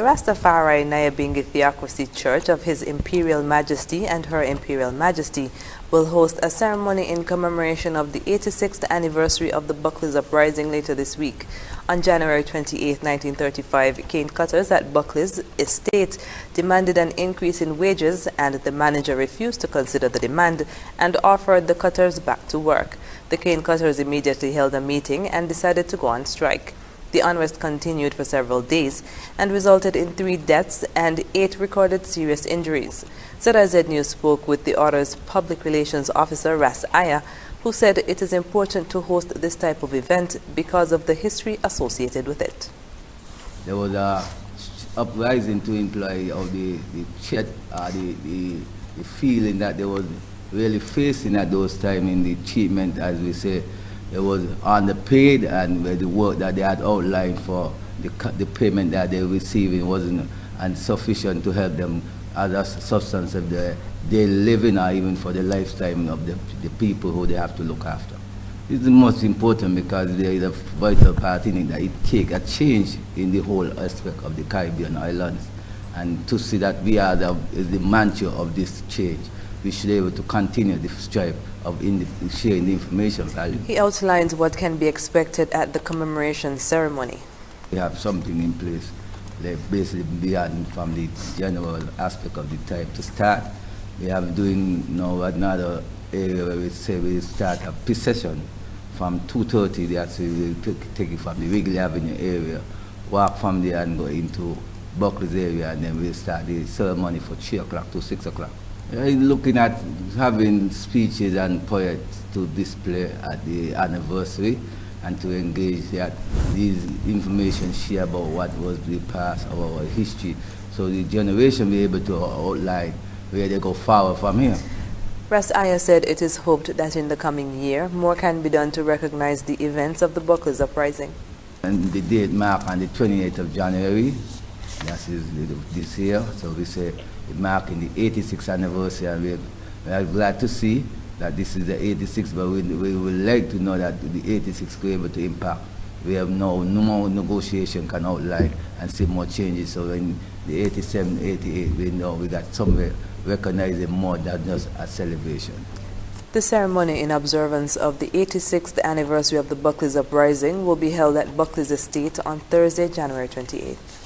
Rastafari Nyabingi Theocracy Church of His Imperial Majesty and Her Imperial Majesty will host a ceremony in commemoration of the 86th anniversary of the Buckley's Uprising later this week. On January 28, 1935, cane cutters at Buckley's estate demanded an increase in wages, and the manager refused to consider the demand and offered the cutters back to work. The cane cutters immediately held a meeting and decided to go on strike. The unrest continued for several days and resulted in 3 deaths and 8 recorded serious injuries. ZIZ News spoke with the order's public relations officer, Ras Aya, who said it is important to host this type of event because of the history associated with it. There was a uprising to employ of the feeling that they was really facing at those times in the achievement, as we say. It was underpaid, and the work that they had outlined for the payment that they were receiving wasn't sufficient to help them as a substance of their daily living or even for the lifetime of the people who they have to look after. It's the most important because there is a vital part in it that it takes a change in the whole aspect of the Caribbean islands, and to see that we are the mantra of this change. We should be able to continue the strive of sharing the information value. He outlines what can be expected at the commemoration ceremony. We have something in place, like basically beyond from the general aspect of the type to start. We have doing now another area where we say we start a procession from 2:30. That's we take it from the Wrigley Avenue area, walk from there and go into Buckley's area, and then we'll start the ceremony for 3 o'clock to 6 o'clock. Looking at having speeches and poets to display at the anniversary and to engage that these information share about what was the past of our history, so the generation be able to outline where they go forward from here. Ras Aya said it is hoped that in the coming year, more can be done to recognize the events of the Buckley's Uprising. And the date marked on the 28th of January, that is this year, so we say it marking the 86th anniversary, and we are glad to see that this is the 86th, but we would like to know that the 86th will be able to impact. We have no more negotiation can outline and see more changes, so in the 87, 88, we know we got somewhere recognizing more than just a celebration. The ceremony in observance of the 86th anniversary of the Buckley's Uprising will be held at Buckley's Estate on Thursday, January 28th.